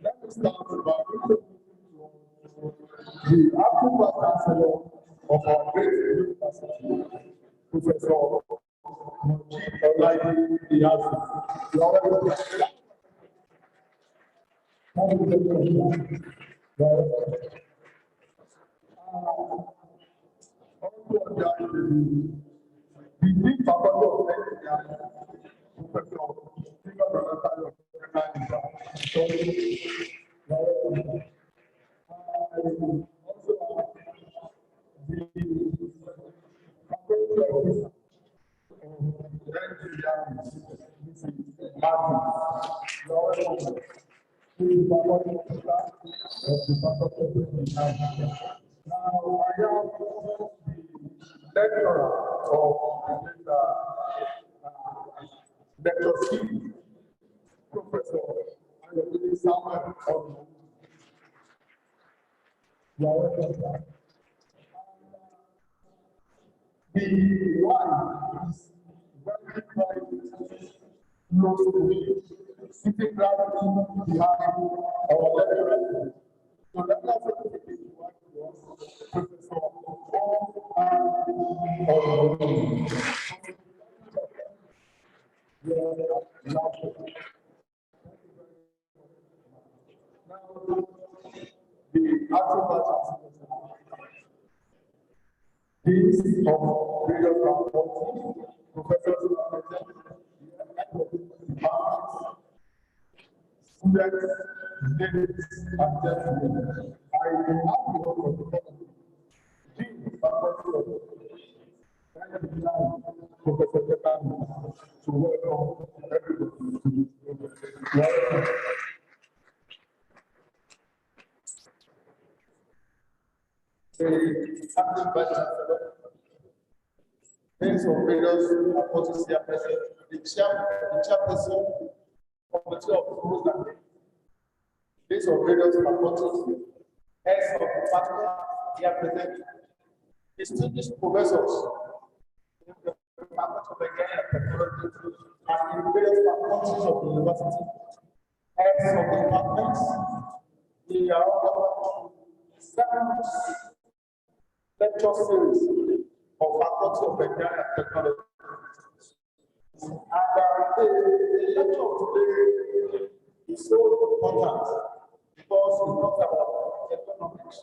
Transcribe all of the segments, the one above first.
Let me start about the actual chancellor of our great university, Professor sitting right behind our lecturer. So let us Professor Deans of various faculties, professors students, ladies and gentlemen, I have the honor of the Dean Faculty Professor Ketan to welcome everybody to this program. The acting vice chancellor, Deans of various faculties here present, the chairperson, committee of proposed and Deans of various faculties, heads of department here present, distinguished professors in the Department of Engineering and Technology and in various faculties of the university, heads of the departments, we are all seventh lecture series of Faculty of Engineering and Technology. And the lecture of today is so important because we talk about economics.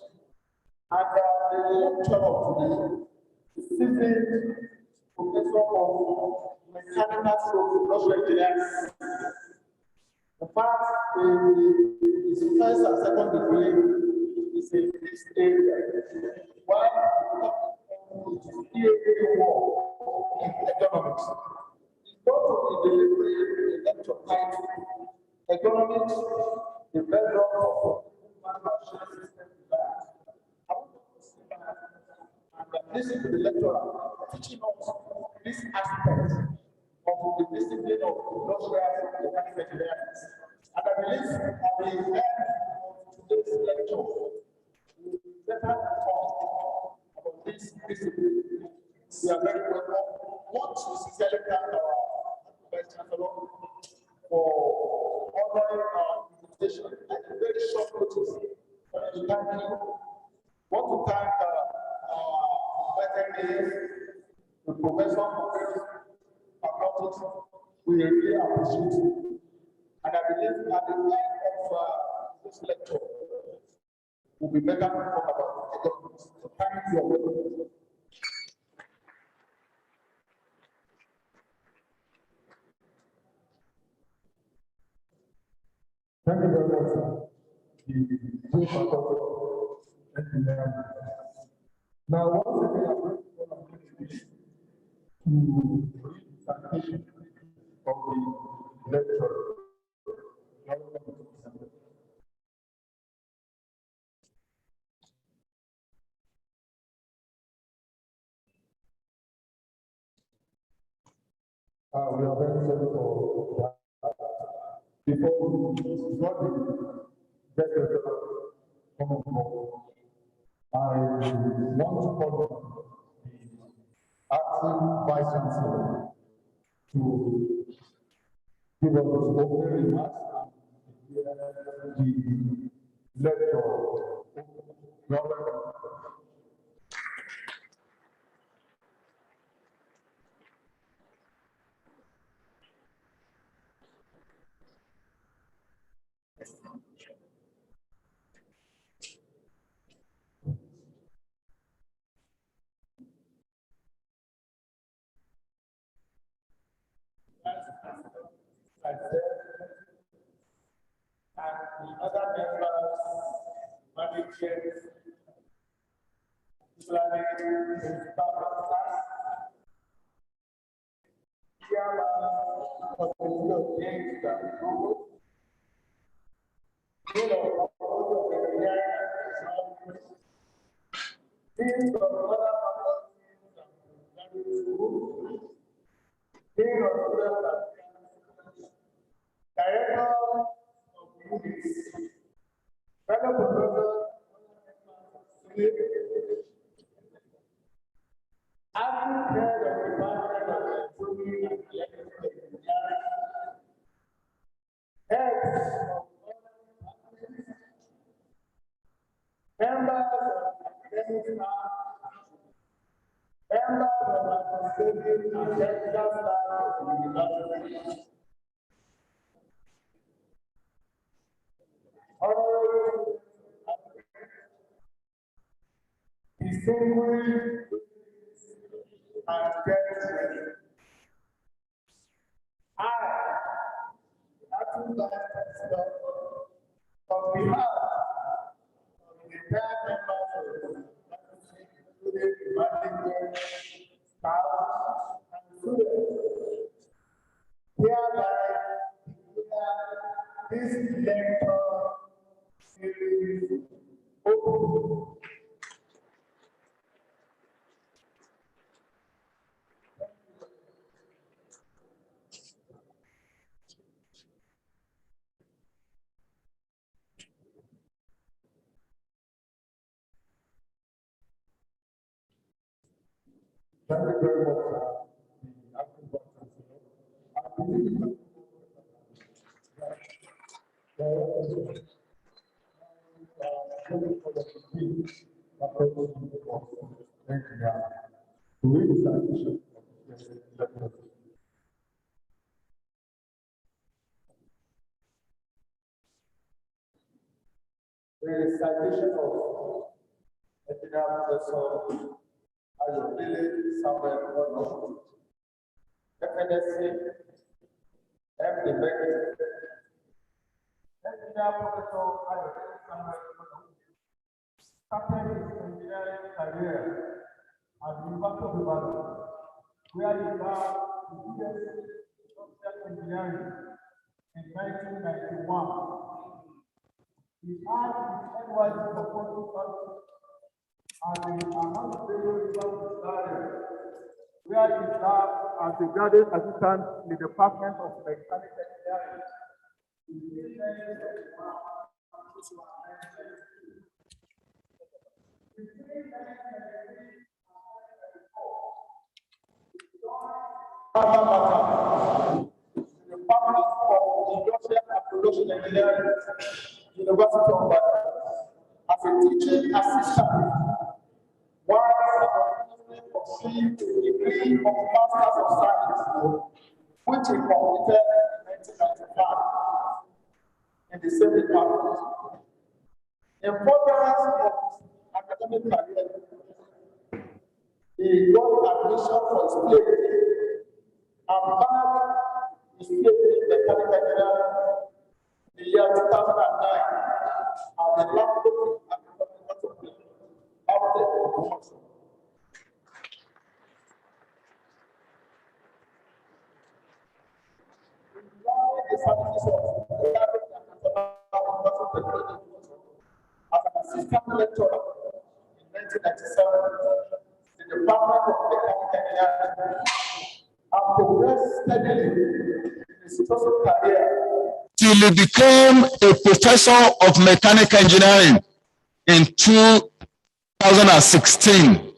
And the lecture of today is Civil Professor of Mechanical Stroke Industrial Engineering. The fact is first and second degree is in this area. While it is theory war in economics. It's going to be delivering a lecture titled Economics, the bedrock of human machine system design. I want to see that and listen to the lecturer teaching us this aspect of the discipline of industrial mechanical engineering. And I believe at the end of today's lecture, we better talk about this discipline. We are very welcome. Want to sincerely thank our vice faculties, we really appreciate you. And I believe at the end of this lecture, we'll be better to talk about economics. So thank you. Thank you very much, sir. The faculty of engineering. Now, once again, I'm going to read the citation of the lecture. We are very sorry for that. Before we start the lecture come on board, I want to call the acting Vice Chancellor to give us his opening remarks and the lecture. And the other members, managers, planning, staff, chairman of the Board James and Group, dean of engineering deans of other faculties and schools, dean of students and director of units, fellow professors, acting head of the Department of Electronics and Electrical Engineering, heads of members of academic staff, members of administrative and technical staff of the university, honorary distinguished and guests. I, acting Vice Chancellor, on behalf of the entire members of the faculty, including the management, staff, and students, hereby declare this lecture series open. Thank you very much, the acting Vice Chancellor. I believe that the citation of Engineer Professor Samuel FNSC, MD Engineer Professor Samuel started his engineering career at the University of Ibadan, where he got the BSc Social Engineering in 1991. He had his NYC proposal as the Ahmad Bello University Graduate, where he served as a graduate assistant in the Department of Mechanical Engineering. The Department of Industrial and Production Engineering, University of Ibadan, as a teaching assistant, while simultaneously received a degree of Masters of Science, which he completed in 1995 in the same department. In furtherance of his academic career, he got admission for his PhD and bagged his PhD in mechanical engineering in the year 2009 at the Laboratory of the as an assistant lecturer in 1997 in the Department of Mechanical Engineering and progressed steadily in his social career till he became a professor of mechanical engineering in 2016.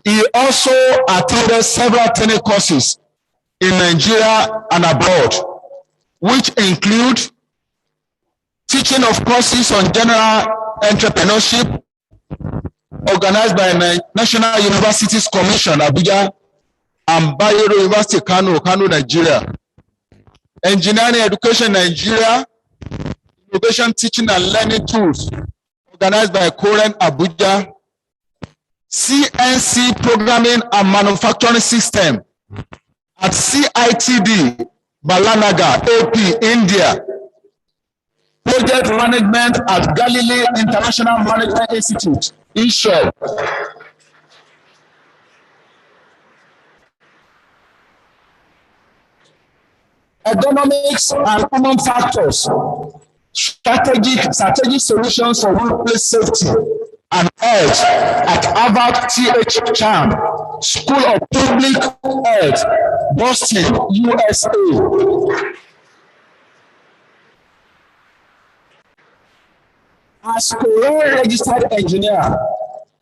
He also attended several training courses in Nigeria and abroad, which include teaching of courses on general entrepreneurship organized by National Universities Commission, Abuja, and Bayero University, Kano, Nigeria. Engineering Education Nigeria, Innovation Teaching and Learning Tools, organized by Koren, Abuja. CNC Programming and Manufacturing System at CITD, Balanagar, AP, India. Project Management at Galilee International Management Institute, Ishel. Economics and Human Factors, Strategic Solutions for Workplace Safety and Health at Harvard T.H. Chan, School of Public Health, Boston, USA. As a registered engineer,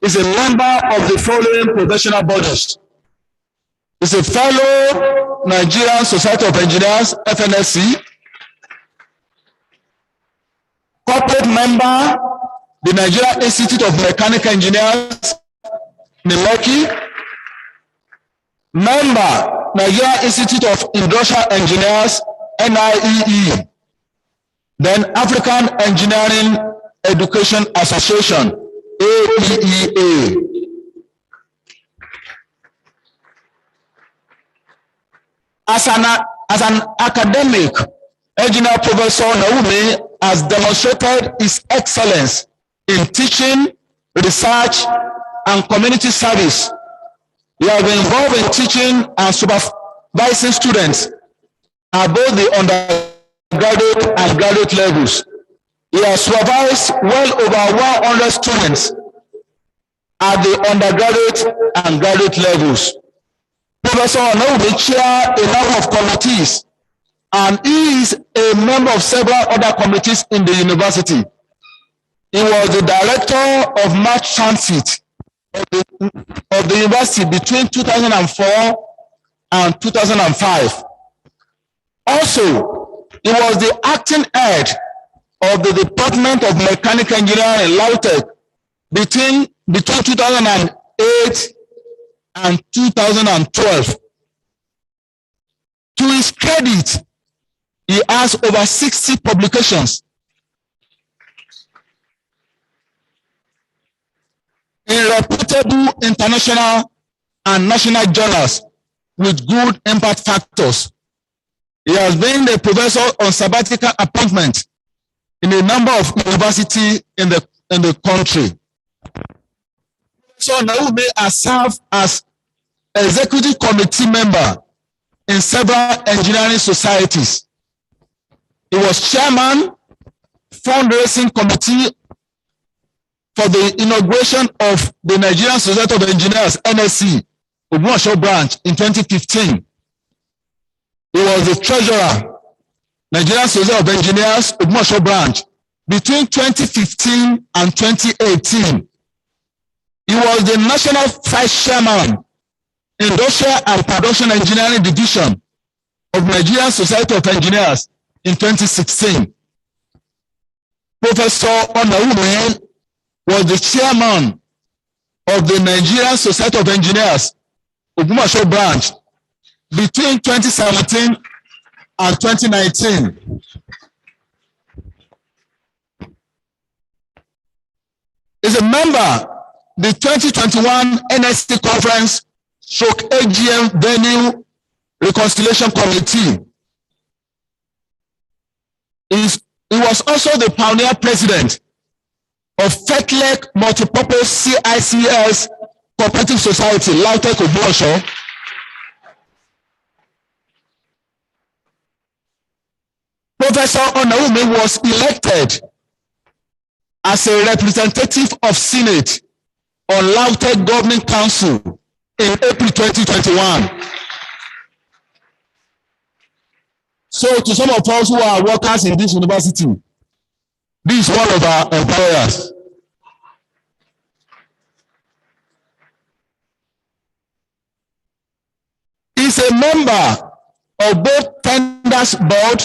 is a member of the following professional bodies. Is a fellow Nigerian Society of Engineers, FNSC, corporate member, the Nigerian Institute of Mechanical Engineers, NIMECI, member, Nigerian Institute of Industrial Engineers, NIEE, then African Engineering Education Association, AEEA. As an academic, Engineer Professor Naomi has demonstrated his excellence in teaching, research, and community service. He has been involved in teaching and supervising students at both the undergraduate and graduate levels. He has supervised well over 100 students at the undergraduate and graduate levels. Professor Onowu chair a number of committees, and he is a member of several other committees in the university. He was the director of March Transit of the university between 2004 and 2005. Also, he was the acting head of the Department of Mechanical Engineering in LAUTECH between 2008 and 2012. To his credit, he has over 60 publications in reputable international and national journals with good impact factors. He has been a professor on sabbatical appointment in a number of universities in the country. So Naomi has served as executive committee member in several engineering societies. He was chairman, fundraising committee for the inauguration of the Nigerian Society of Engineers, NSC, Ogunsho branch in 2015. He was the treasurer, Nigerian Society of Engineers, Ogunsho branch, between 2015 and 2018. He was the national vice chairman, Industrial and Production Engineering Division of Nigerian Society of Engineers in 2016. Professor Onawume was the chairman of the Nigerian Society of Engineers, Ogbomoso branch, between 2017 and 2019. Is a member the 2021 NSC Conference / AGM Venue Reconciliation Committee. He was also the pioneer president of FET Multipurpose CICS Cooperative Society, Lautech Ogbomoso. Professor Onawume was elected as a representative of Senate on Lautech Governing Council in April 2021. So to some of us who are workers in this university, this is one of our employers. He's a member of both Tenders Board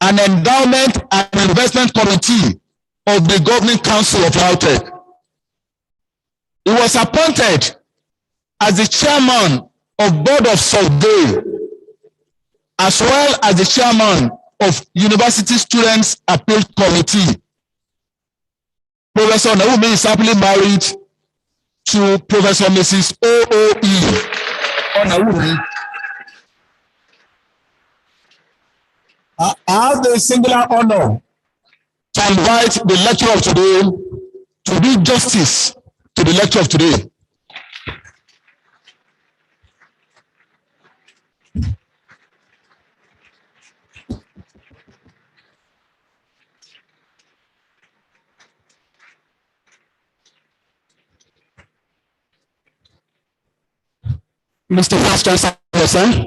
and Endowment and Investment Committee of the Governing Council of Lautech. He was appointed as the chairman of Board of Survey, as well as the chairman of University Students Appeal Committee. Professor Onawume is happily married to Professor Mrs. O.O.E. Onawume. I have the singular honor to invite the lecturer of today to do justice to the lecture of today. Mr. Vice Chancellor, sir.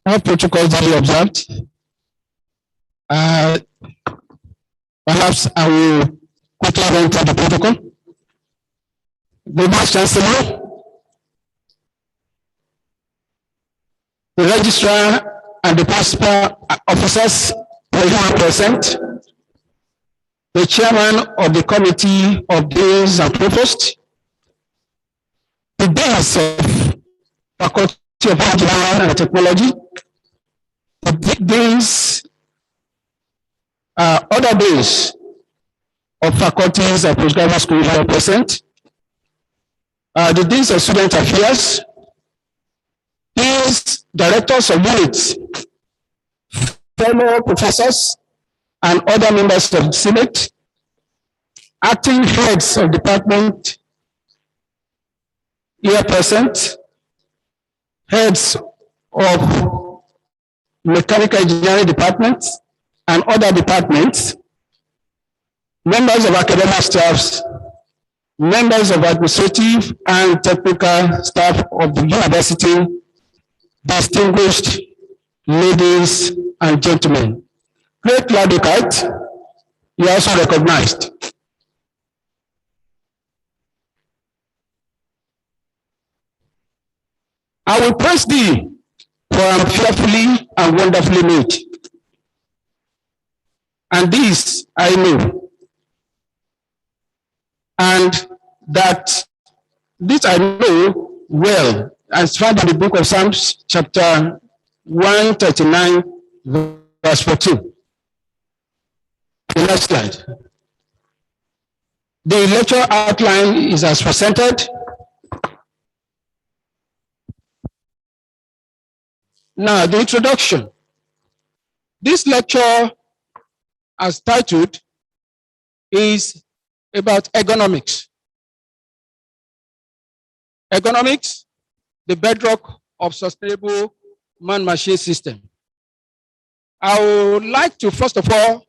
All protocols duly observed. Perhaps I will quickly run through the protocol. The Vice Chancellor, the Registrar, and the principal officers are present. The Chairman of the Committee of Deans and Provost, the Deans of Faculty of Engineering and Technology, the Deans, other deans of faculties and postgraduate schools are present. The Deans of Student Affairs, Deans, Directors of Units, fellow professors, and other members of the Senate, acting heads of department here present, heads of mechanical engineering departments and other departments, members of academic staffs, members of administrative and technical staff of the university, distinguished ladies and gentlemen. Great Laudicate, you are also recognized. I will praise thee, for I am fearfully and wonderfully made. And this I know. And that this I know well, as found in the book of Psalms, chapter 139, verse 14. The next slide. The lecture outline is as presented. Now, the introduction. This lecture, as titled, is about ergonomics. Ergonomics, the bedrock of sustainable man-machine system. I would like to first of all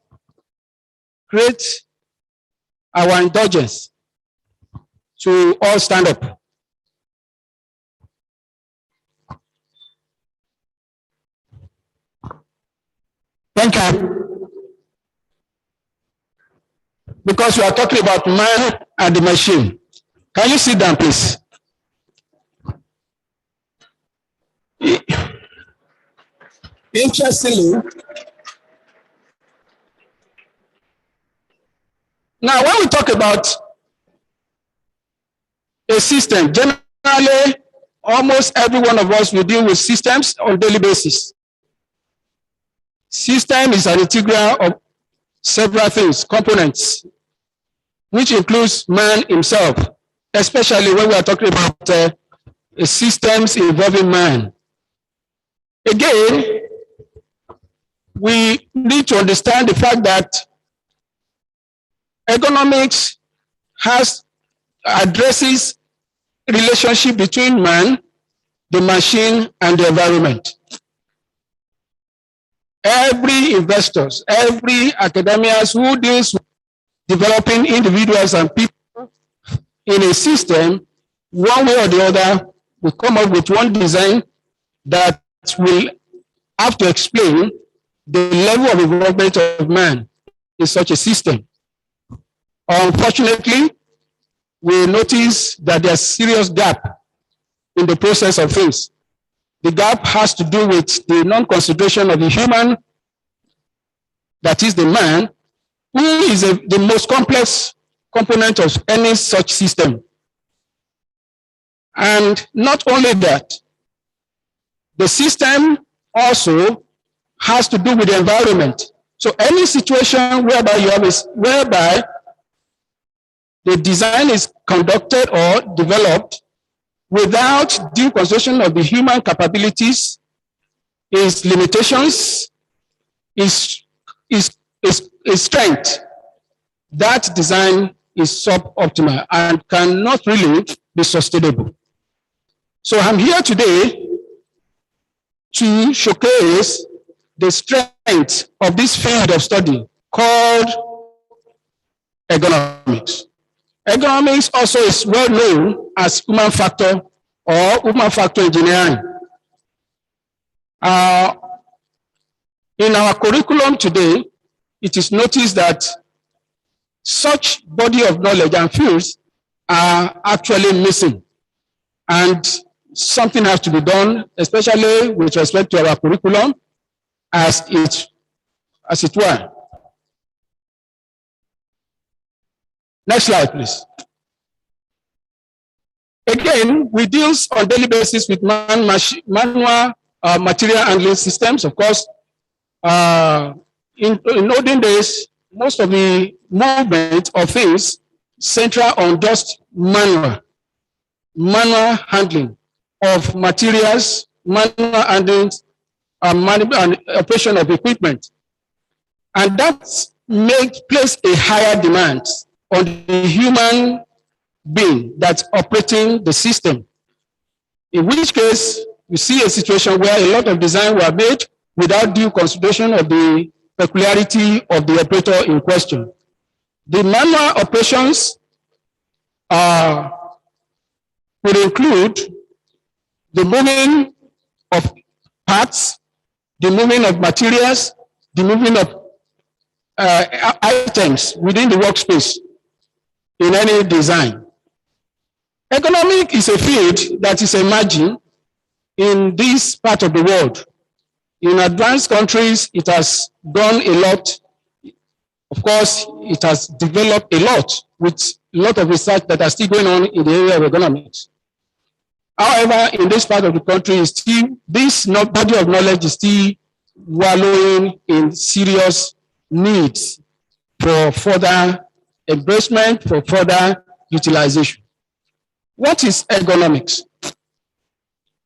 create our indulgence to all stand up. Thank you. Because we are talking about man and the machine. Can you sit down, please? Interestingly, now when we talk about a system, generally, almost every one of us will deal with systems on a daily basis. System is an integral of several things, components, which includes man himself, especially when we are talking about systems involving man. Again, we need to understand the fact that ergonomics addresses relationship between man, the machine, and the environment. Every investors, every academics who deals with developing individuals and people in a system, one way or the other, will come up with one design that will have to explain the level of involvement of man in such a system. Unfortunately, we notice that there's a serious gap in the process of things. The gap has to do with the non-consideration of the human, that is the man, who is the most complex component of any such system. And not only that, the system also has to do with the environment. So any situation whereby whereby the design is conducted or developed without due consideration of the human capabilities, its limitations, its strength, that design is suboptimal and cannot really be sustainable. So I'm here today to showcase the strength of this field of study called ergonomics. Ergonomics also is well known as human factor or human factor engineering. In our curriculum today, it is noticed that such body of knowledge and fields are actually missing. And something has to be done, especially with respect to our curriculum, as it were. Next slide, please. Again, we deal on daily basis with manual material handling systems. Of course, in olden days, most of the movement of things center on just manual handling of materials, manual handling, and operation of equipment. And that place a higher demand on the human being that's operating the system. In which case, you see a situation where a lot of design were made without due consideration of the peculiarity of the operator in question. The manual operations would include the moving of parts, the moving of materials, the moving of items within the workspace in any design. Ergonomics is a field that is emerging in this part of the world. In advanced countries, it has done a lot. Of course, it has developed a lot with a lot of research that are still going on in the area of ergonomics. However, in this part of the country, this body of knowledge is still wallowing in serious needs for further embracement, for further utilization. What is ergonomics?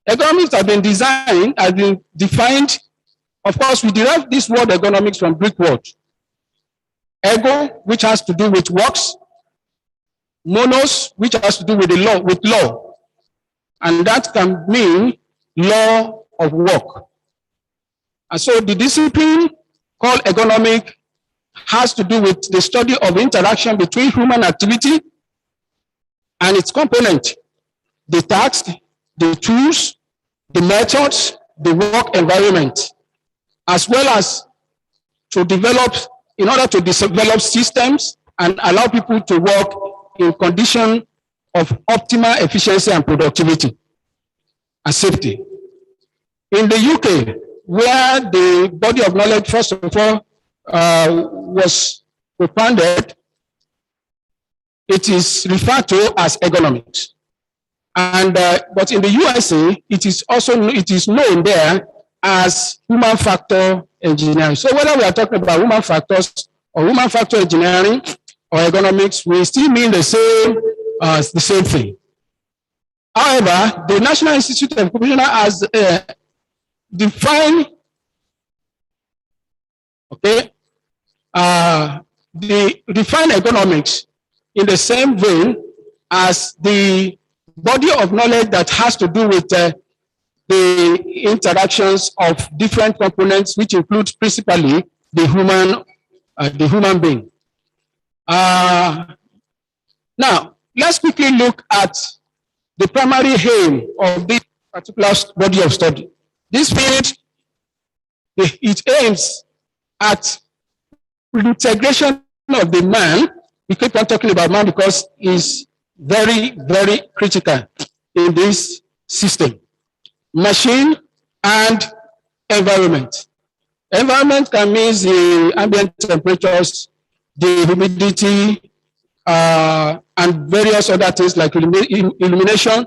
Ergonomics has been defined. Of course, we derive this word ergonomics from Greek word. Ergo, which has to do with works. Monos, which has to do with law. And that can mean law of work. And so the discipline called economic has to do with the study of interaction between human activity and its component, the task, the tools, the methods, the work environment, as well as to develop, in order to develop systems and allow people to work in conditions of optimal efficiency and productivity and safety. In the UK, where the body of knowledge, first of all, was propounded, it is referred to as ergonomics. And but in the USA, it is known there as human factor engineering. So whether we are talking about human factors or human factor engineering or ergonomics, we still mean the same thing. However, the National Institute of Occupational has defined, define ergonomics in the same vein as the body of knowledge that has to do with the interactions of different components, which includes principally the human being. Now, let's quickly look at the primary aim of this particular body of study. This field, it aims at integration of the man. We keep on talking about man because he's very, very critical in this system. Machine and environment. Environment can mean the ambient temperatures, the humidity, and various other things like illumination,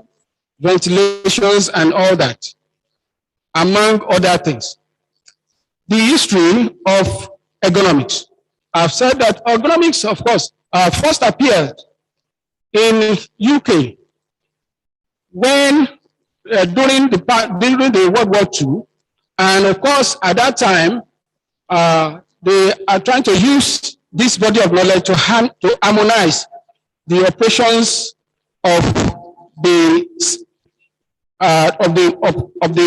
ventilations, and all that, among other things. The history of ergonomics. I've said that ergonomics, of course, first appeared in UK when during the World War II, and of course at that time they are trying to use this body of knowledge to harmonize the operations of the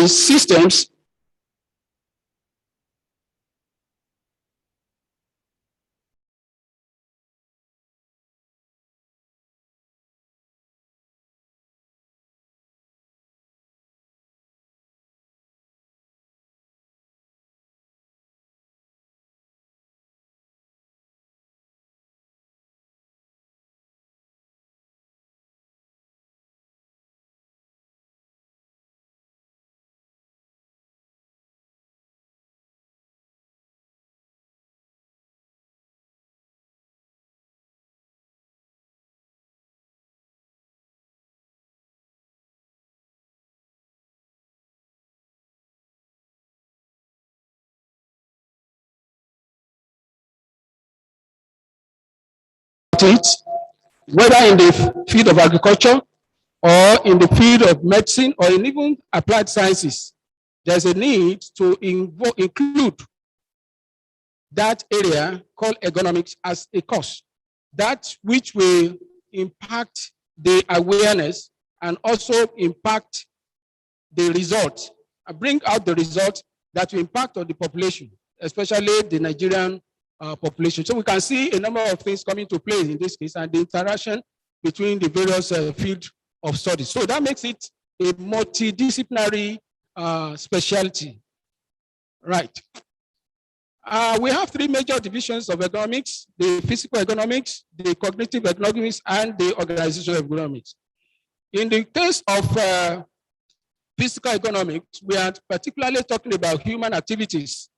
systems it, whether in the field of agriculture or in the field of medicine or in even applied sciences, there's a need to include that area called ergonomics as a course, that which will impact the awareness and also impact the result, bring out the result that will impact on the population, especially the Nigerian population. So we can see a number of things coming to play in this case and the interaction between the various fields of study. So that makes it a multidisciplinary specialty. Right. We have three major divisions of ergonomics: the physical ergonomics, the cognitive ergonomics, and the organizational ergonomics. In the case of physical ergonomics, we are particularly talking about human activities,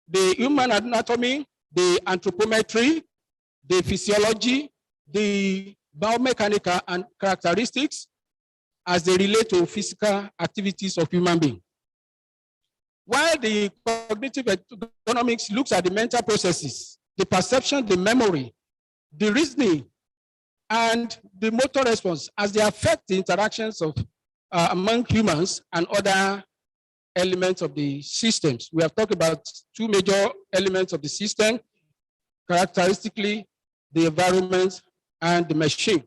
the human anatomy, the anthropometry, the physiology, the biomechanical and characteristics as they relate to physical activities of human beings. While the cognitive ergonomics looks at the mental processes, the perception, the memory, the reasoning, and the motor response as they affect the interactions of among humans and other elements of the systems. We have talked about two major elements of the system, characteristically the environment and the machine.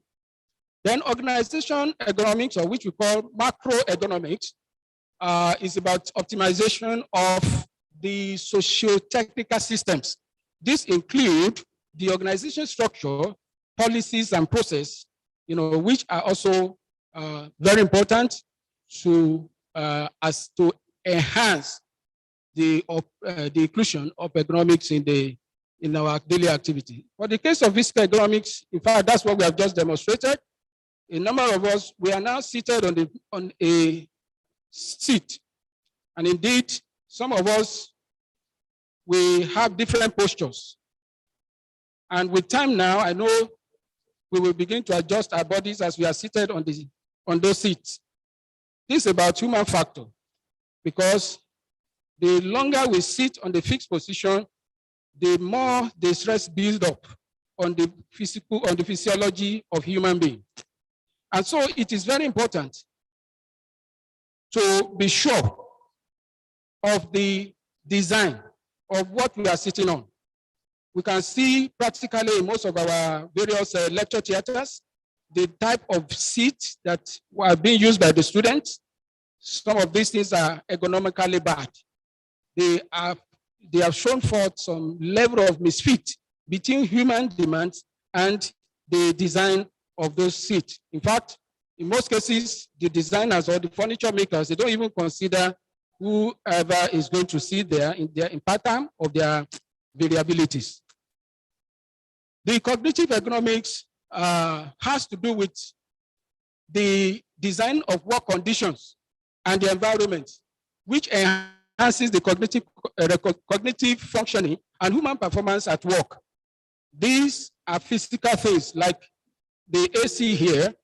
Then organization ergonomics, or which we call macroergonomics, is about optimization of the socio-technical systems. These include the organization structure, policies, and process, which are also very important to enhance the inclusion of economics in our daily activity. For the case of physical economics, in fact, that's what we have just demonstrated. A number of us, we are now seated on a seat. And indeed, some of us, we have different postures. And with time now, I know we will begin to adjust our bodies as we are seated on those seats. This is about human factor, because the longer we sit on the fixed position, the more the stress builds up on the physiology of human being. And so it is very important to be sure of the design of what we are sitting on. We can see practically in most of our various lecture theaters, the type of seat that are being used by the students. Some of these things are ergonomically bad. They have shown forth some level of misfit between human demands and the design of those seats. In fact, in most cases, the designers or the furniture makers, they don't even consider whoever is going to sit there in pattern of their variabilities. The cognitive economics has to do with the design of work conditions and the environment, which enhances the cognitive functioning and human performance at work. These are physical things like the AC here,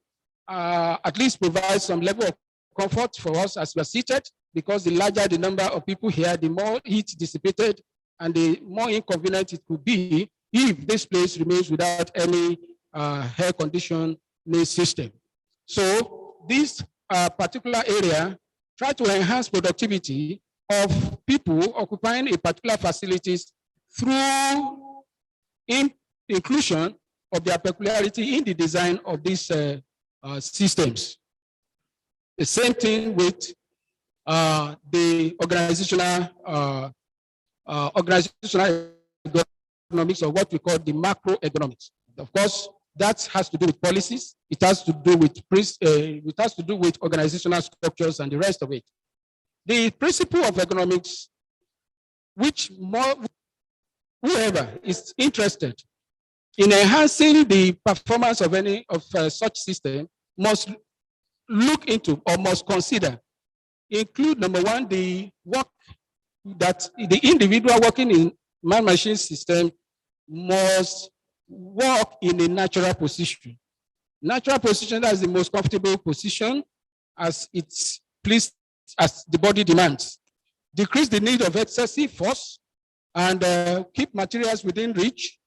at least provides some level of comfort for us as we are seated, because the larger the number of people here, the more heat dissipated and the more inconvenient it could be if this place remains without any air conditioning system. So this particular area try to enhance productivity of people occupying a particular facilities through inclusion of their peculiarity in the design of these systems. The same thing with the organizational economics, or what we call the macroeconomics. Of course, that has to do with policies. It has to do with organizational structures and the rest of it. The principle of economics, which whoever is interested in enhancing the performance of any of such system must look into or must consider, include number one, the work that the individual working in man-machine system must work in a natural position. Natural position, that is the most comfortable position as it's pleased, as the body demands. Decrease the need of excessive force and keep materials within reach.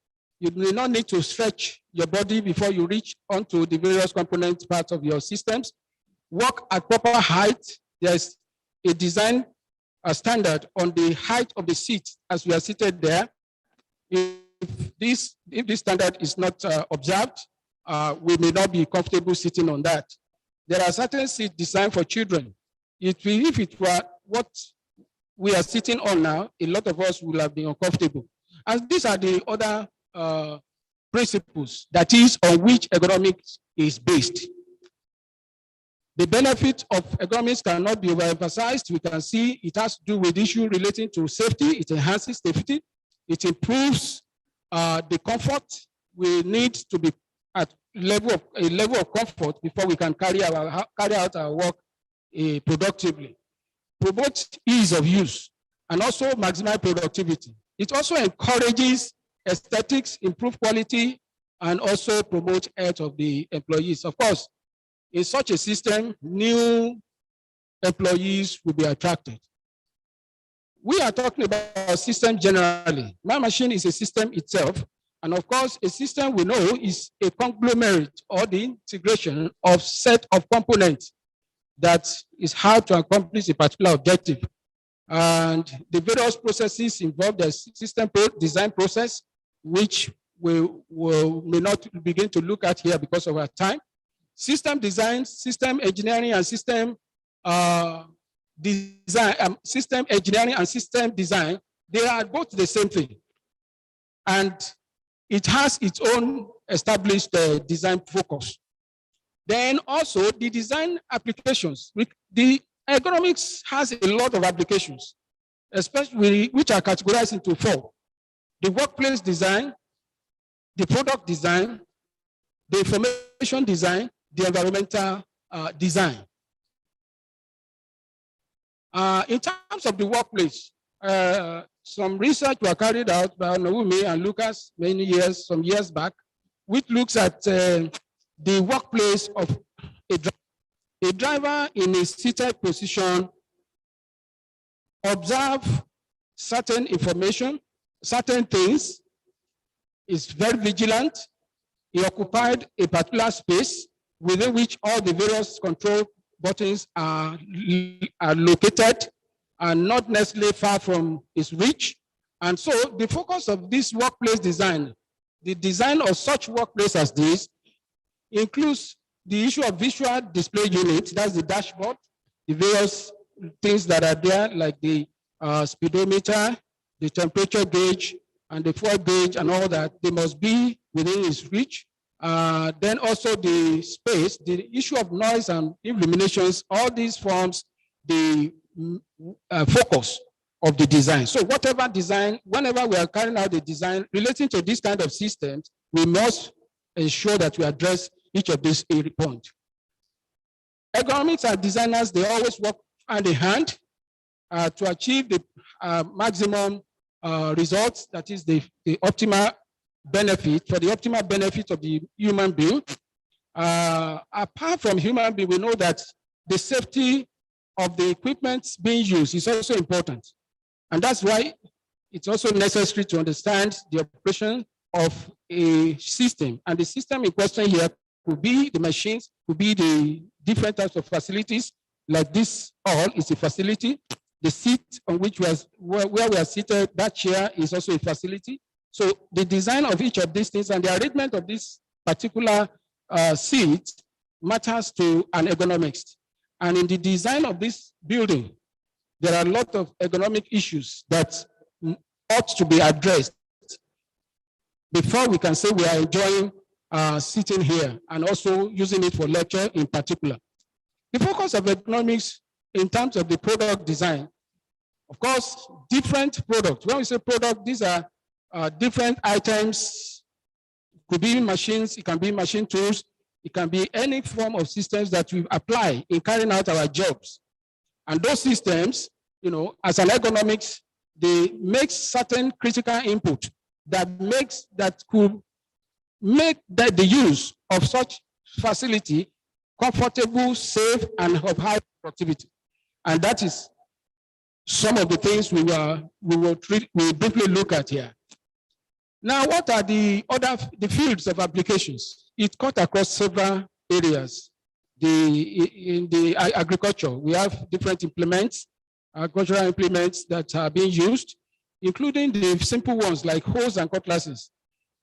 You may not need to stretch your body before you reach onto the various component parts of your systems. Work at proper height. There's a design standard on the height of the seat as we are seated there. If this standard is not observed, we may not be comfortable sitting on that. There are certain seats designed for children. If it were what we are sitting on now, a lot of us will have been uncomfortable. And these are the other principles, that is, on which economics is based. The benefit of economics cannot be overemphasized. We can see it has to do with issues relating to safety. It enhances safety. It improves the comfort. We need to be at a level of comfort before we can carry out our work productively. Promote ease of use and also maximize productivity. It also encourages aesthetics, improve quality, and also promote health of the employees. Of course, in such a system, new employees will be attracted. We are talking about system generally. My machine is a system itself. And of course, a system we know is a conglomerate or the integration of set of components that is how to accomplish a particular objective. And the various processes involved, the system design process, which we may not begin to look at here because of our time. System design, system engineering, and system design, system engineering and system design, they are both the same thing. And it has its own established design focus. Then also the design applications. The ergonomics has a lot of applications, especially which are categorized into 4. The workplace design, the product design, the information design, the environmental design. In terms of the workplace, some research were carried out by Naomi and Lucas some years back, which looks at the workplace of a driver in a seated position, observe certain information, certain things, is very vigilant. He occupied a particular space within which all the various control buttons are located and not necessarily far from his reach. And so the focus of this workplace design, the design of such workplace as this, includes the issue of visual display units, that's the dashboard, the various things that are there, like the speedometer, the temperature gauge, and the fuel gauge, and all that, they must be within his reach. Then also the space, the issue of noise and illuminations, all these forms the focus of the design. So whatever design, whenever we are carrying out the design relating to this kind of systems, we must ensure that we address each of these points. Ergonomics and designers, they always work hand in hand to achieve the maximum results, that is the optimal benefit, for the optimal benefit of the human being. Apart from human being, we know that the safety of the equipment being used is also important. And that's why it's also necessary to understand the operation of a system. And the system in question here could be the machines, could be the different types of facilities, like this hall is a facility. The seat on which where we are seated, that chair is also a facility. So the design of each of these things and the arrangement of this particular seat matters to an ergonomics. And in the design of this building, there are a lot of ergonomic issues that ought to be addressed before we can say we are enjoying sitting here and also using it for lecture in particular. The focus of ergonomics in terms of the product design, of course, different products. When we say product, these are different items. It could be machines, it can be machine tools, it can be any form of systems that we apply in carrying out our jobs. And those systems, you know, as an ergonomics, they make certain critical input that could make the use of such facility comfortable, safe, and of high productivity. And that is some of the things we will briefly look at here. Now, what are the fields of applications? It cut across several areas. In the agriculture, we have different implements, agricultural implements that are being used, including the simple ones like hoes and cutlasses.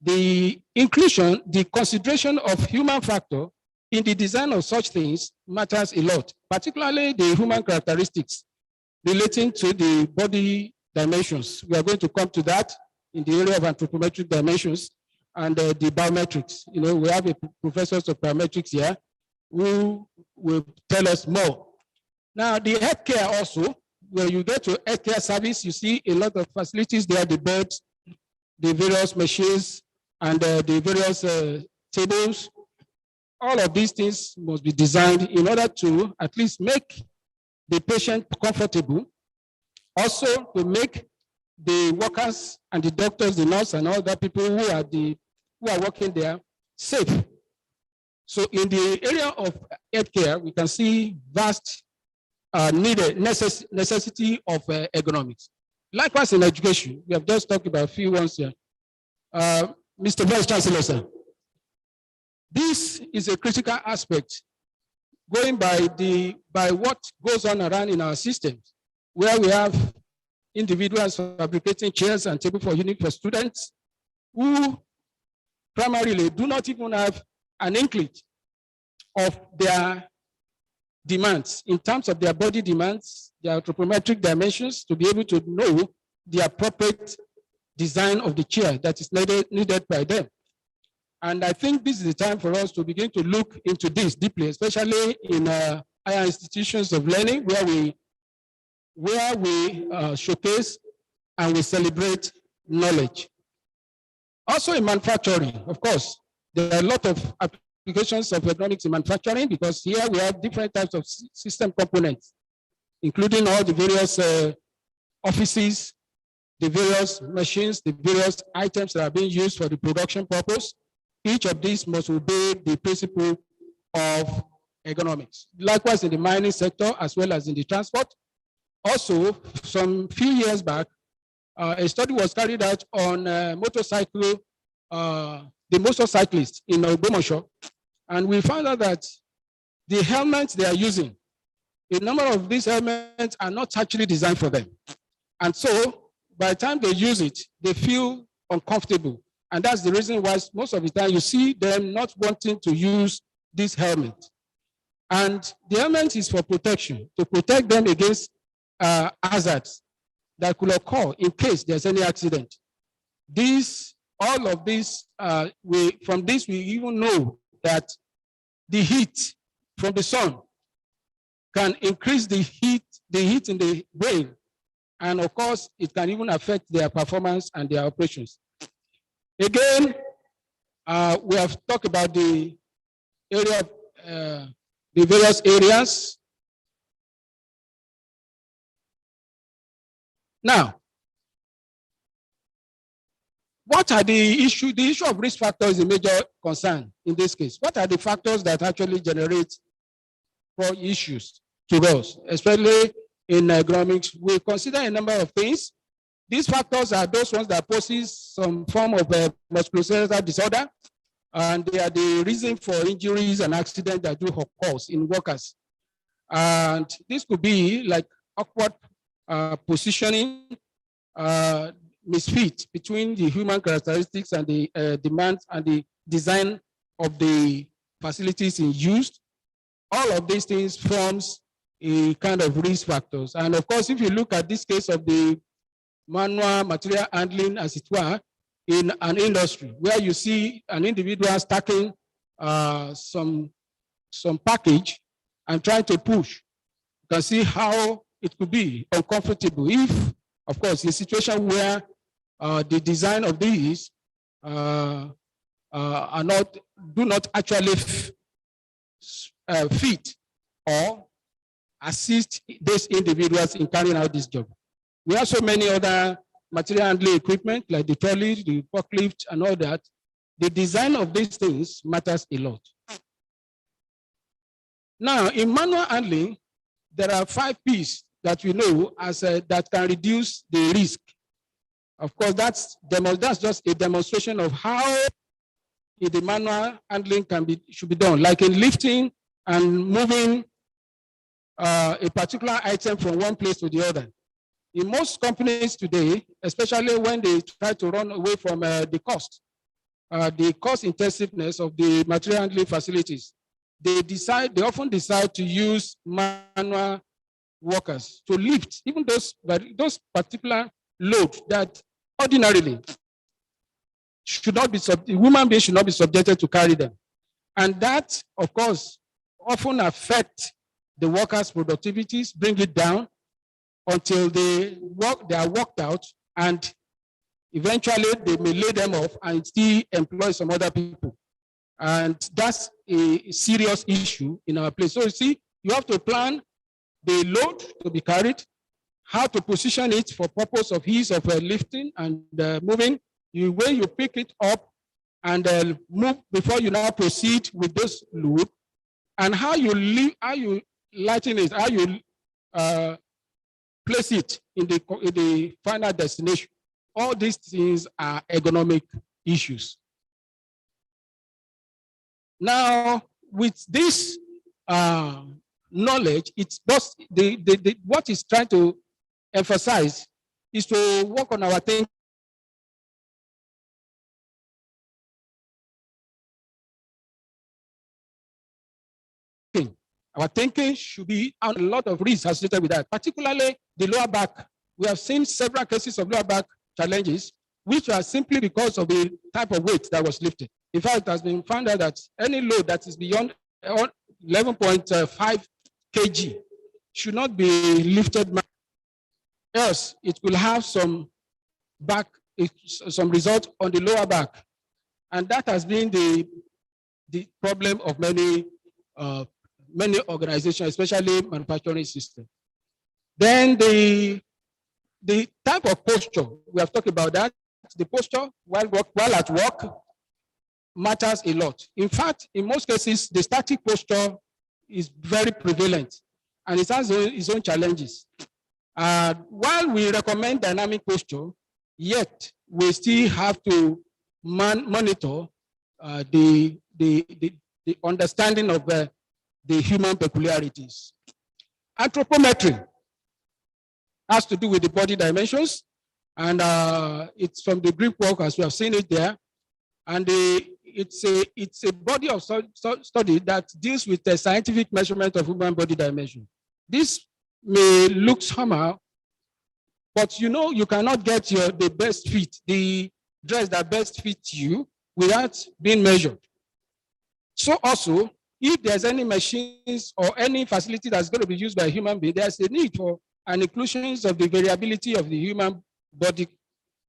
The inclusion, the consideration of human factor in the design of such things matters a lot, particularly the human characteristics relating to the body dimensions. We are going to come to that in the area of anthropometric dimensions and the biometrics. You know, we have a professor of biometrics here who will tell us more. Now, the healthcare also, when you get to healthcare service, you see a lot of facilities there, the beds, the various machines, and the various tables. All of these things must be designed in order to at least make the patient comfortable, also to make the workers and the doctors, the nurse, and all the people who are working there safe. So in the area of healthcare, we can see vast necessity of ergonomics. Likewise in education, we have just talked about a few ones here. Mr. Vice Chancellor, sir. This is a critical aspect going by what goes on around in our systems, where we have individuals fabricating chairs and tables for unique for students who primarily do not even have an inkling of their demands in terms of their body demands, their anthropometric dimensions, to be able to know the appropriate design of the chair that is needed by them. And I think this is the time for us to begin to look into this deeply, especially in higher institutions of learning where we showcase and we celebrate knowledge. Also in manufacturing, of course, there are a lot of applications of ergonomics in manufacturing, because here we have different types of system components, including all the various offices, the various machines, the various items that are being used for the production purpose. Each of these must obey the principle of ergonomics. Likewise in the mining sector, as well as in the transport. Also, some few years back, a study was carried out on the motorcyclists in Ogbomoso, and we found out that the helmets they are using, a number of these helmets are not actually designed for them. And so, by the time they use it, they feel uncomfortable. And that's the reason why most of the time you see them not wanting to use this helmet. And the helmet is for protection, to protect them against hazards that could occur in case there's any accident. All of this, from this we even know that the heat from the sun can increase the heat in the brain. And of course, it can even affect their performance and their operations. Again, we have talked about the area of the various areas. Now, what are the issue? The issue of risk factors is a major concern in this case. What are the factors that actually generate for issues to us, especially in ergonomics? We consider a number of things. These factors are those ones that poses some form of musculoskeletal disorder, and they are the reason for injuries and accidents that do occur in workers. And this could be like awkward positioning, misfit between the human characteristics and the demands and the design of the facilities in use. All of these things forms a kind of risk factors. And of course, if you look at this case of the manual material handling, as it were, in an industry where you see an individual stacking some package and trying to push, you can see how it could be uncomfortable if, of course, in a situation where the design of these do not actually fit or assist these individuals in carrying out this job. We have so many other material handling equipment like the trolley, the forklift, and all that. The design of these things matters a lot. Now, in manual handling, there are 5 P's that we know as that can reduce the risk. Of course, that's just a demonstration of how the manual handling should be done, like in lifting and moving a particular item from one place to the other. In most companies today, especially when they try to run away from the cost intensiveness of the material handling facilities, they often decide to use manual workers to lift even those particular loads that ordinarily should not be human beings should not be subjected to carry them. And that, of course, often affect the workers' productivities, bring it down until they are worked out, and eventually they may lay them off and still employ some other people. And that's a serious issue in our place. So you see, you have to plan the load to be carried, how to position it for purpose of ease of lifting and moving. When you pick it up and move before you now proceed with this load, and how you lighten it, how you place it in the final destination. All these things are ergonomic issues. Now, with this knowledge, it's just what it's trying to emphasize is to work on our thinking. Our thinking should be on a lot of risks associated with that, particularly the lower back. We have seen several cases of lower back challenges, which are simply because of the type of weight that was lifted. In fact, it has been found out that any load that is beyond 11.5 kg should not be lifted, else it will have some result on the lower back. And that has been the problem of many organizations, especially manufacturing systems. Then the type of posture, we have talked about that. The posture while at work matters a lot. In fact, in most cases, the static posture is very prevalent and it has its own challenges. While we recommend dynamic posture, yet we still have to monitor the understanding of the human peculiarities. Anthropometry has to do with the body dimensions, and it's from the Greek work as we have seen it there. And it's a body of study that deals with the scientific measurement of human body dimension. This may look somehow, but you cannot get the best fit, the dress that best fits you without being measured. So also, if there's any machines or any facility that's going to be used by a human being, there's a need for an inclusion of the variability of the human body,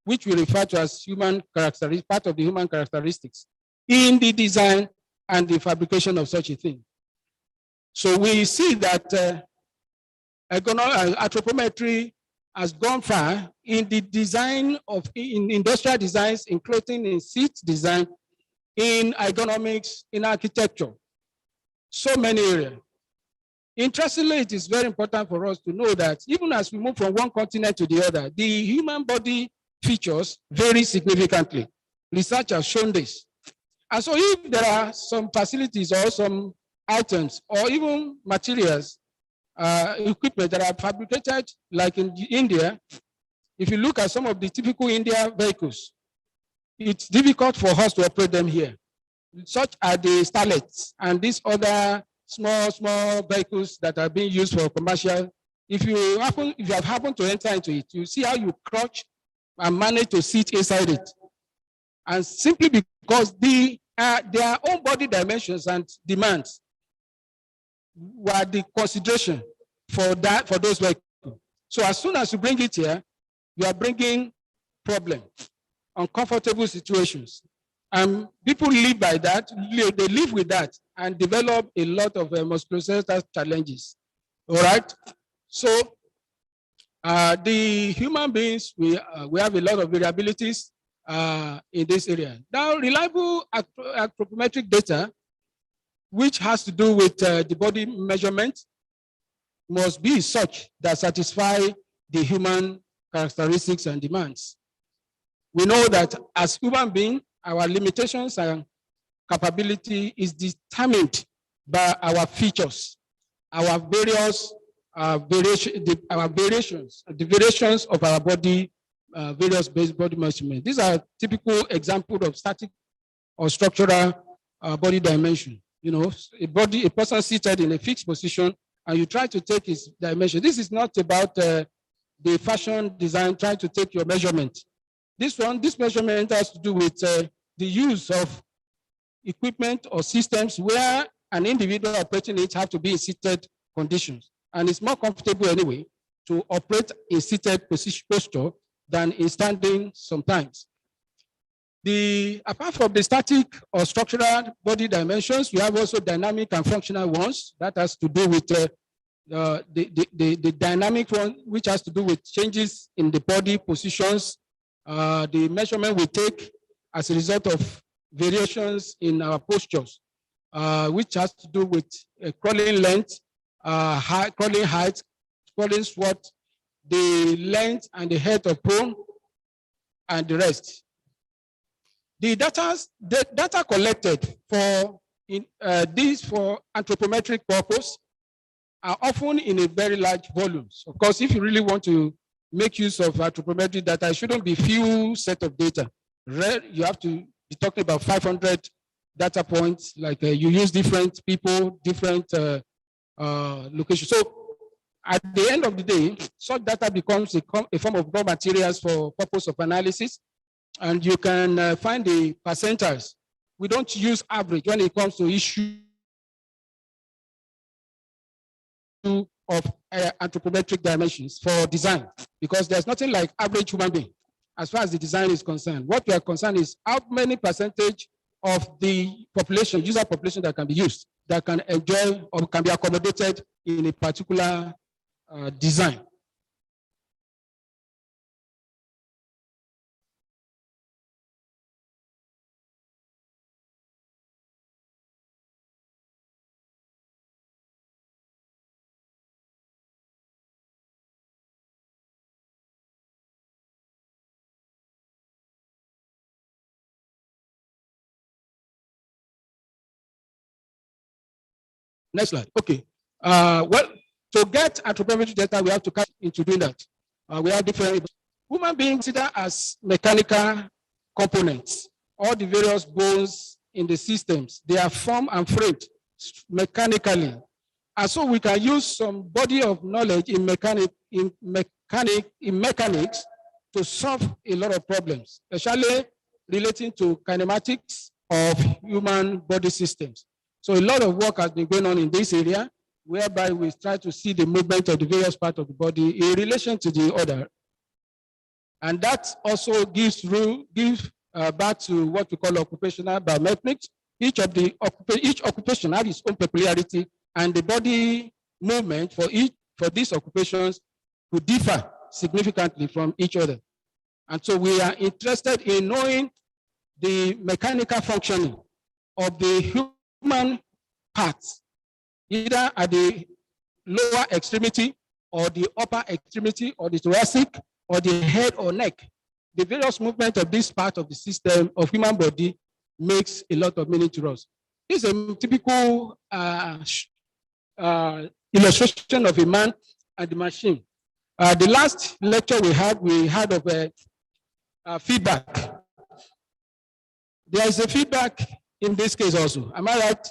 which we refer to as human characteristics, part of the human characteristics, in the design and the fabrication of such a thing. So we see that anthropometry has gone far in the design of in industrial designs, in clothing, in seat design, in ergonomics, in architecture, so many areas. Interestingly, it is very important for us to know that even as we move from one continent to the other, the human body features vary significantly. Research has shown this. And so if there are some facilities or some items or even materials, equipment that are fabricated, like in India, if you look at some of the typical India vehicles, it's difficult for us to operate them here. Such are the starlets and these other small vehicles that are being used for commercial. If you have happened to enter into it, you see how you crouch and manage to sit inside it. And simply because their own body dimensions and demands were the consideration for those vehicles. So as soon as you bring it here, you are bringing problems, uncomfortable situations. And people live by that, they live with that and develop a lot of musculoskeletal challenges. All right? So the human beings, we have a lot of variabilities in this area. Now, reliable anthropometric data, which has to do with the body measurement, must be such that satisfy the human characteristics and demands. We know that as human beings, our limitations and capability is determined by our features, our various variations of our body, various body measurements. These are typical examples of static or structural body dimension. A person seated in a fixed position, and you try to take his dimension. This is not about the fashion design trying to take your measurement. This measurement has to do with the use of equipment or systems where an individual operating it have to be in seated conditions. And it's more comfortable anyway to operate in seated posture than in standing sometimes. Apart from the static or structural body dimensions, you have also dynamic and functional ones. That has to do with the dynamic one, which has to do with changes in the body positions, the measurement we take as a result of variations in our postures, which has to do with crawling length, crawling height, crawling squat, the length and the height of prone, and the rest. The data collected for anthropometric purpose are often in a very large volumes. Of course, if you really want to make use of anthropometric data, it shouldn't be few set of data. You have to be talking about 500 data points, like you use different people, different location. So at the end of the day, such data becomes a form of raw materials for purpose of analysis, and you can find the percentiles. We don't use average when it comes to issue of anthropometric dimensions for design, because there's nothing like average human being as far as the design is concerned. What we are concerned is how many percentage of the population, user population, that can be used, that can enjoy or can be accommodated in a particular design. Next slide. Okay. Well, to get anthropometric data, we have to cut into doing that. We have different human beings considered as mechanical components. All the various bones in the systems, they are formed and framed mechanically. And so we can use some body of knowledge in mechanics to solve a lot of problems, especially relating to kinematics of human body systems. So a lot of work has been going on in this area, whereby we try to see the movement of the various parts of the body in relation to the other. And that also gives back to what we call occupational biomechanics. Each occupation has its own peculiarity, and the body movement for these occupations could differ significantly from each other. And so we are interested in knowing the mechanical functioning of the human parts, either at the lower extremity or the upper extremity or the thoracic or the head or neck. The various movement of this part of the system of human body makes a lot of meaning to us. This is a typical illustration of a man and the machine. The last lecture we had of feedback. There is a feedback in this case also. Am I right?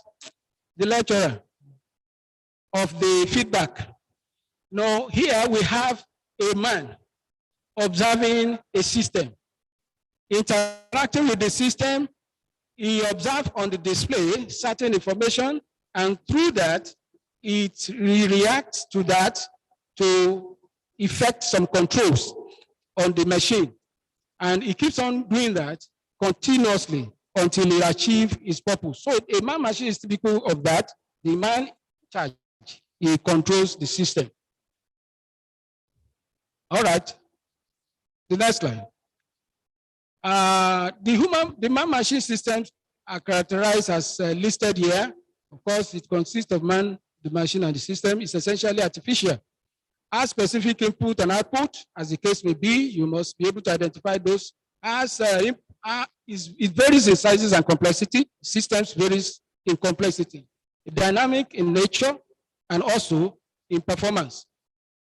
The lecturer of the feedback. Now, here we have a man observing a system. Interacting with the system, he observed on the display certain information, and through that, it reacts to that to effect some controls on the machine. And he keeps on doing that continuously until he achieves his purpose. So a man machine is typical of that. The man in charge, he controls the system. All right. The next slide. The man machine systems are characterized as listed here. Of course, it consists of man, the machine, and the system. It's essentially artificial. As specific input and output, as the case may be, you must be able to identify those. As it varies in sizes and complexity. Systems varies in complexity, dynamic in nature, and also in performance.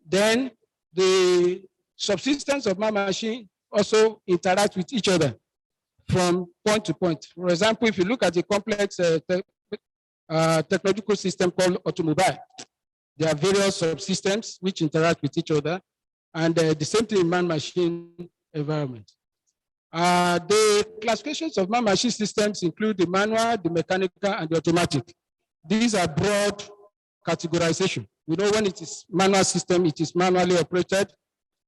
Then the subsystems of my machine also interact with each other from point to point. For example, if you look at the complex technological system called automobile, there are various subsystems which interact with each other, and the same thing in man-machine environment. The classifications of man-machine systems include the manual, the mechanical, and the automatic. These are broad categorization. We know when it is manual system, it is manually operated,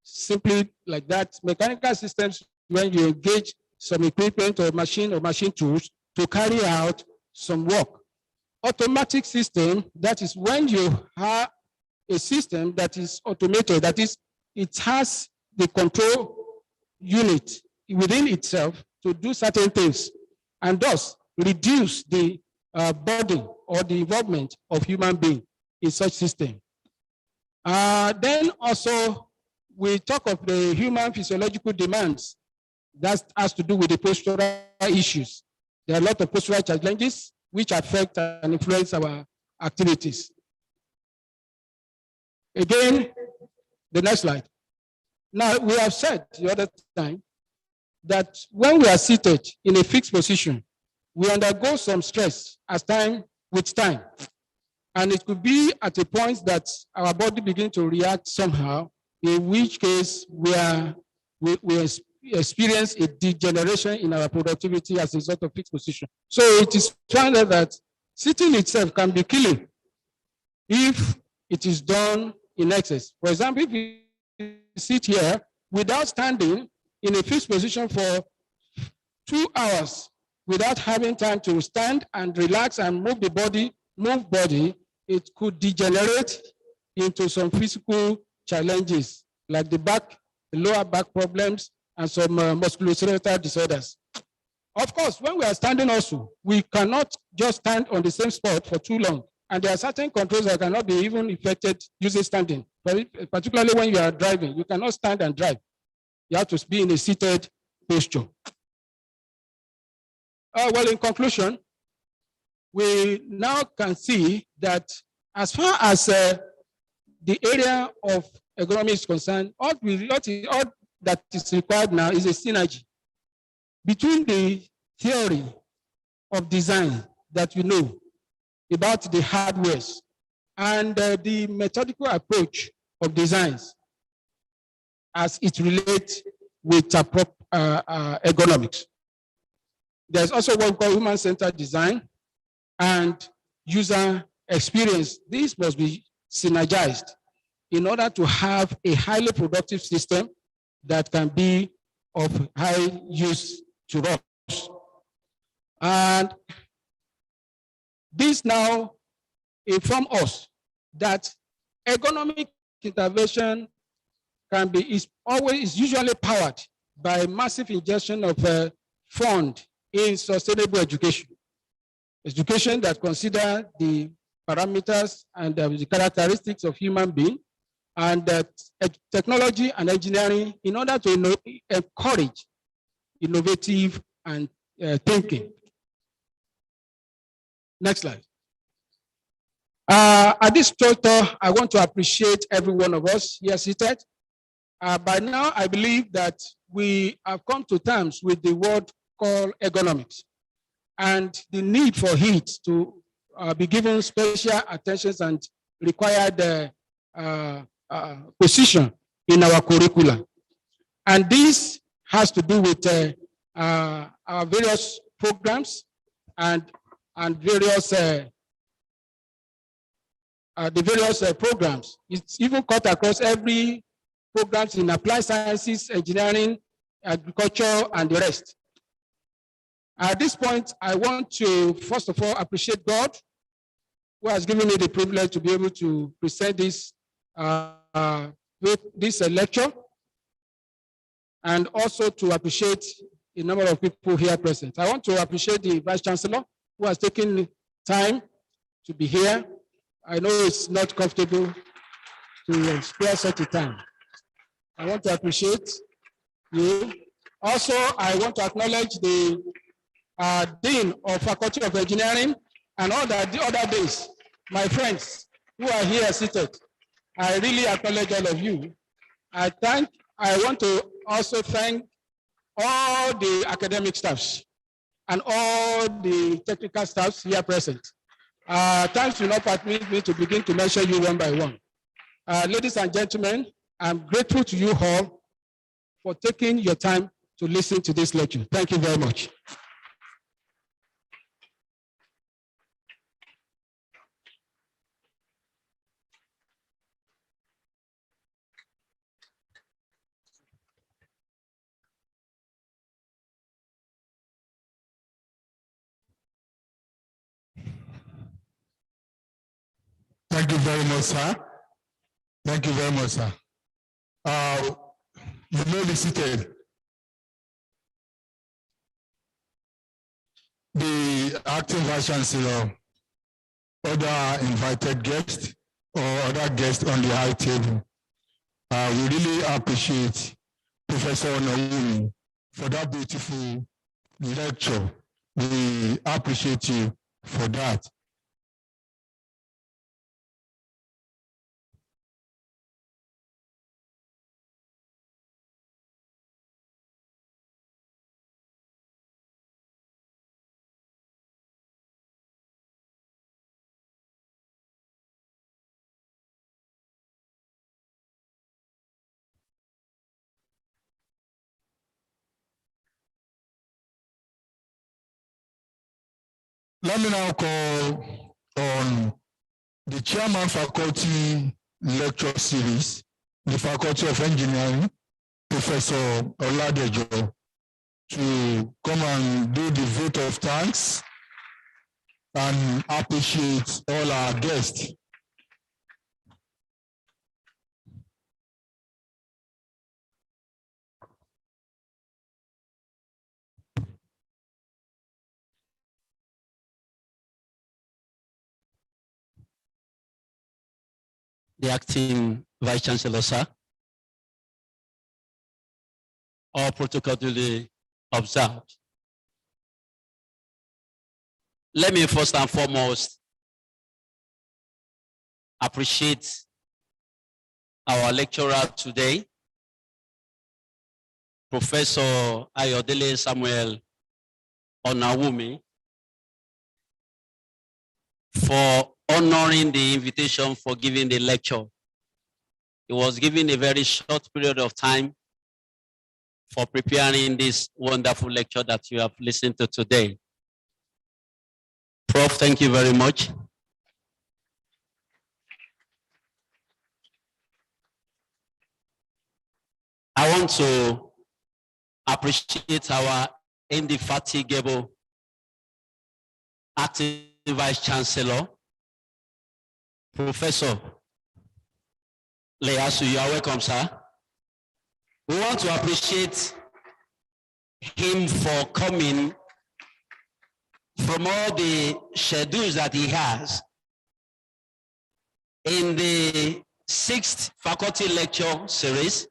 simply like that. Mechanical systems, when you engage some equipment or machine tools to carry out some work. Automatic system, that is when you have a system that is automated, that is, it has the control unit within itself to do certain things, and thus reduce the burden or the involvement of human being in such system. Then also, we talk of the human physiological demands. That has to do with the postural issues. There are a lot of postural challenges which affect and influence our activities. Again, the next slide. Now, we have said the other time that when we are seated in a fixed position, we undergo some stress as time with time. And it could be at a point that our body begins to react somehow, in which case we experience a degeneration in our productivity as a result of fixed position. So it is found that sitting itself can be killing if it is done in excess. For example, if you sit here without standing in a fixed position for 2 hours without having time to stand and relax and move the body, it could degenerate into some physical challenges like the lower back problems, and some musculoskeletal disorders. Of course, when we are standing also, we cannot just stand on the same spot for too long. And there are certain controls that cannot be even effected using standing, particularly when you are driving. You cannot stand and drive. You have to be in a seated posture. Well, in conclusion, we now can see that as far as the area of ergonomy is concerned, all that is required now is a synergy between the theory of design that you know about the hardwares and the methodical approach of designs as it relates with ergonomics. There's also what we call human-centered design and user experience. These must be synergized in order to have a highly productive system that can be of high use to us. And this now informs us that ergonomic intervention is usually powered by massive injection of fund in sustainable education. Education that consider the parameters and the characteristics of human being, and that technology and engineering in order to encourage innovative and thinking. Next slide. At this juncture, I want to appreciate every one of us here seated. By now, I believe that we have come to terms with the word called ergonomics and the need for it to be given special attention and required position in our curriculum. And this has to do with our various programs and various the various programs. It's even cut across every programs in applied sciences, engineering, agriculture, and the rest. At this point, I want to first of all appreciate God, who has given me the privilege to be able to present this lecture, and also to appreciate the number of people here present. I want to appreciate the Vice Chancellor, who has taken time to be here. I know it's not comfortable to spare such a time. I want to appreciate you. Also, I want to acknowledge the Dean of Faculty of Engineering and all the other days, my friends who are here seated. I really acknowledge all of you. I want to also thank all the academic staffs and all the technical staffs here present. Time will not permit me to begin to mention you one by one. Ladies and gentlemen, I'm grateful to you all for taking your time to listen to this lecture. Thank you very much. Thank you very much, sir. Thank you very much, sir. You may be seated. The acting Vice Chancellor, other invited guests, or other guests on the high table, we really appreciate Professor Onoyemi for that beautiful lecture. We appreciate you for that. Let me now call on the Chairman Faculty Lecture Series, the Faculty of Engineering, Professor Oladejo, to come and do the vote of thanks and appreciate all our guests. The acting Vice Chancellor, sir. All protocol duly observed. Let me first and foremost appreciate our lecturer today, Professor Ayodele Samuel Onawumi, for honoring the invitation for giving the lecture. He was given a very short period of time for preparing this wonderful lecture that you have listened to today. Prof, thank you very much. I want to appreciate our indefatigable acting Vice Chancellor, Professor Leasu. You are welcome, sir. We want to appreciate him for coming from all the schedules that he has. In the 6th faculty lecture series,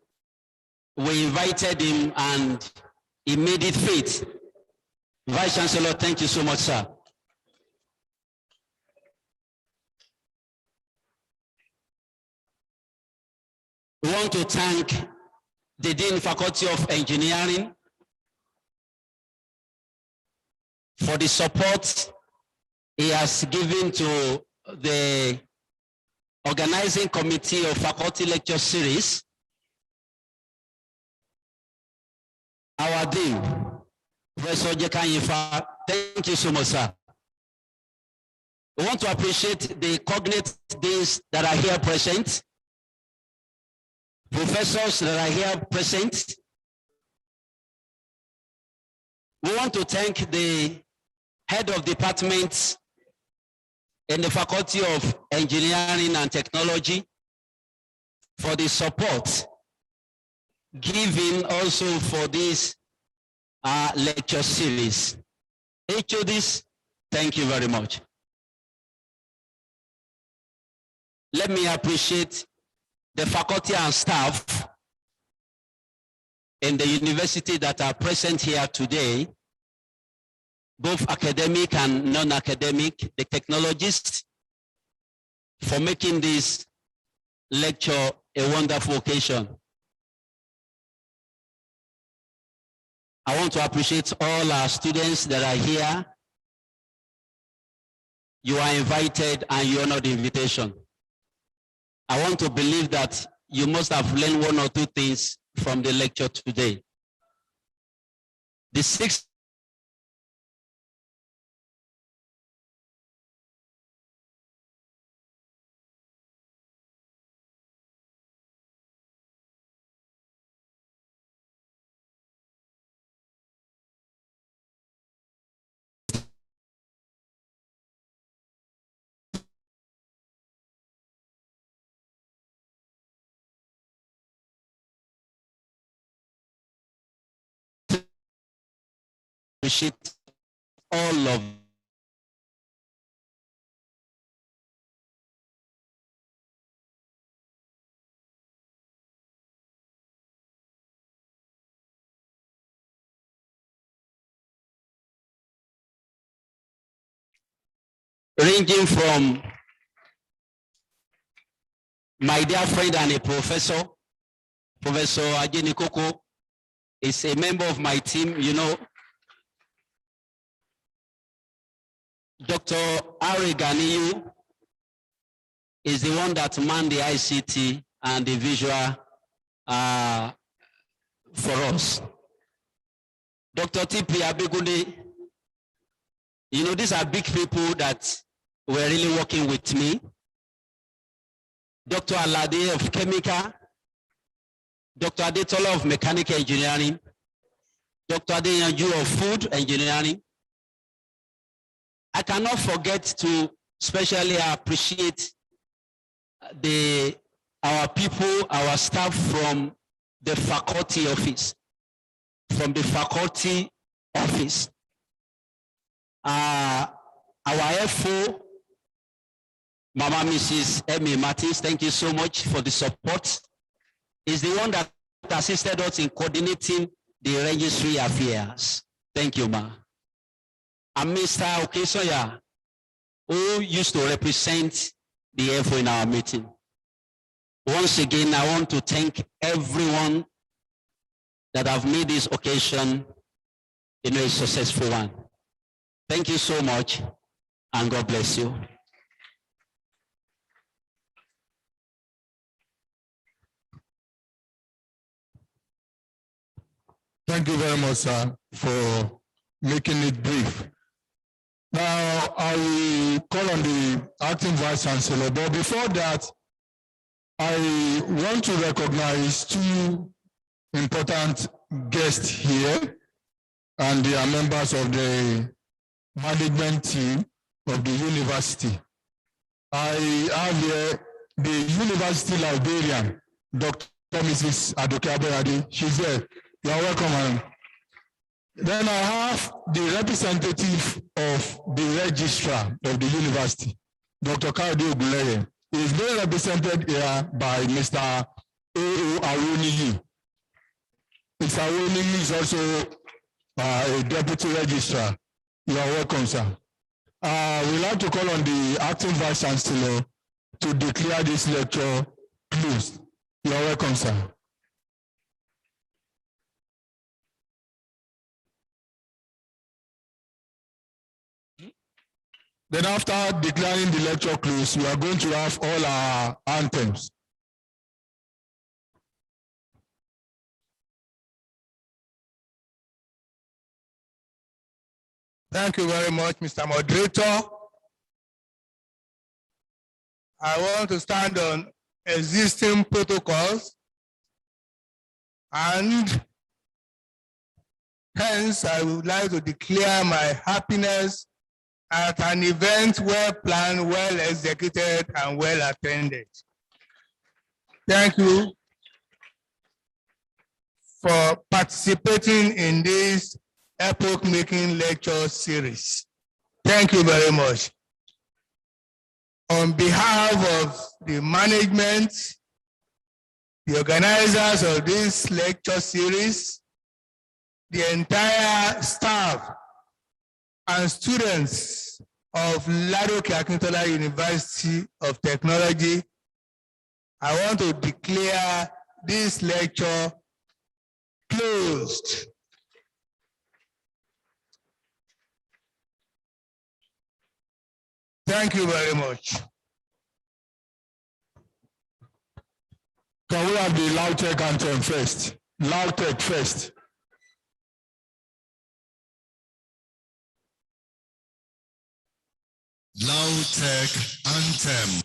we invited him and he made it fit. Vice Chancellor, thank you so much, sir. We want to thank the Dean Faculty of Engineering for the support he has given to the organizing committee of Faculty Lecture Series. Our Dean, Professor Jekanyifa, thank you so much, sir. We want to appreciate the cognate deans that are here present, professors that are here present. We want to thank the head of departments in the Faculty of Engineering and Technology for the support given also for this lecture series. HODs, thank you very much. Let me appreciate the faculty and staff in the university that are present here today, both academic and non-academic, the technologists, for making this lecture a wonderful occasion. I want to appreciate all our students that are here. You are invited and you honor the invitation. I want to believe that you must have learned one or two things from the lecture today. The 6th appreciate all of ranging from my dear friend and a professor, Professor Ajeni Koko, is a member of my team, you know. Dr. Ari Ganiyu is the one that manned the ICT and the visual for us. Dr. T.P. Abegunde You know, these are big people that were really working with me. Dr. Alade of Chemical, Dr. Adetola of Mechanical Engineering, Dr. Adeyanju of Food Engineering. I cannot forget to especially appreciate our people, our staff from the faculty office. Our FO, Mama Mrs. Emmy Martins, thank you so much for the support. Is the one that assisted us in coordinating the registry affairs. Thank you, ma. And Mr. Okesoya, who used to represent the FO in our meeting. Once again, I want to thank everyone that have made this occasion, a successful one. Thank you so much, and God bless you. Thank you very much, sir, for making it brief. Now, I will call on the acting vice chancellor, but before that, I want to recognize two important guests here, and they are members of the management team of the university. I have here the university librarian, Dr. Mrs. Adoke Aboyade. She's there. You are welcome, madam. Then I have the representative of the registrar of the university, Dr. Kayode Ogunleye. He is being represented here by Mr. A.O. Awoniyi. Mr. Awoniyi is also a deputy registrar. You are welcome, sir. We'd like to call on the acting vice chancellor to declare this lecture closed. You are welcome, sir. Then after declaring the lecture closed, we are going to have all our anthems. Thank you very much, Mr. Moderator. I want to stand on existing protocols, and hence I would like to declare my happiness at an event well planned, well executed, and well attended. Thank you for participating in this epoch-making lecture series. Thank you very much. On behalf of the management, the organizers of this lecture series, the entire staff and students of Ladoke Akintola University of Technology, I want to declare this lecture closed. Thank you very much. Can we have the LAUTECH anthem first? LAUTECH first. LAUTECH anthem.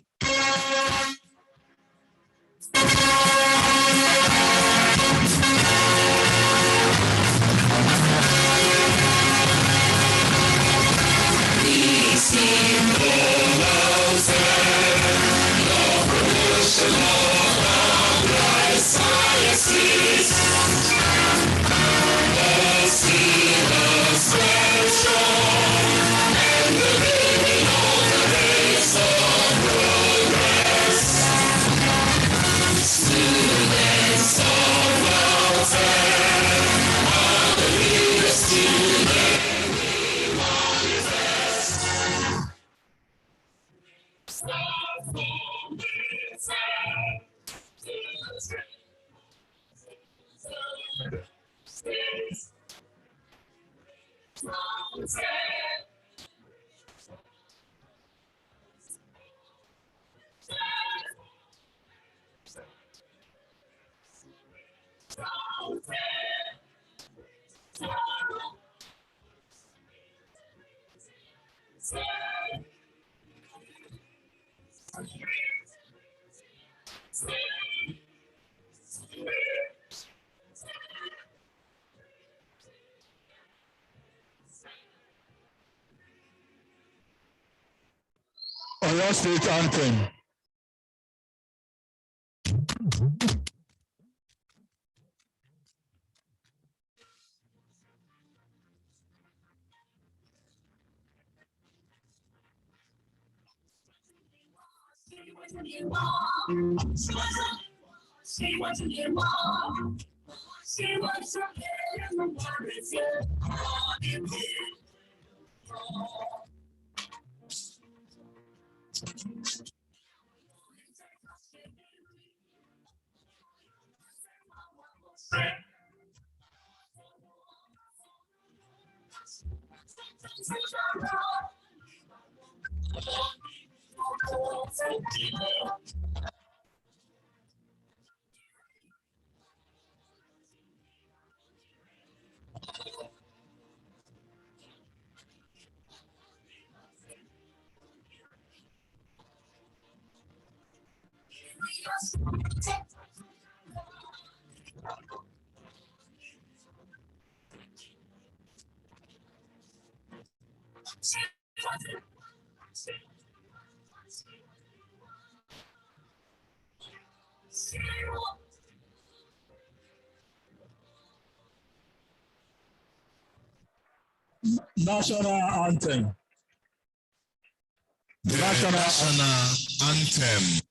Oyo State Anthem. National Anthem. The National Anthem.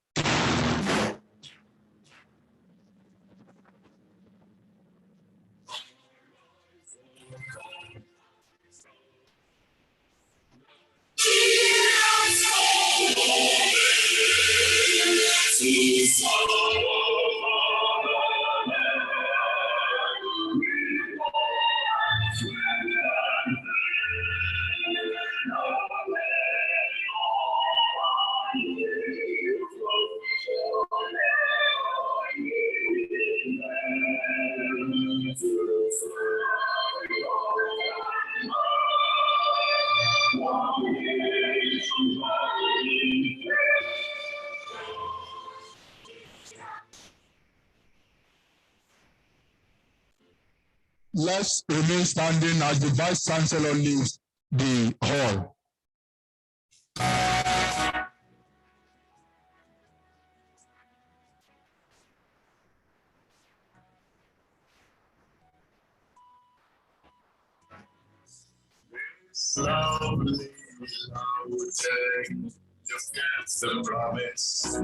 Let's remain standing as the Vice Chancellor leaves the hall. Slowly, I would take just get the promise.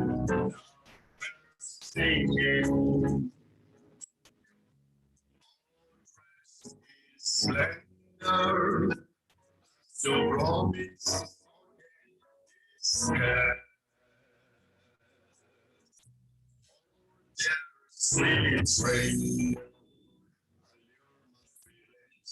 Singing. Slender, so promise. Scared. Sweet rain.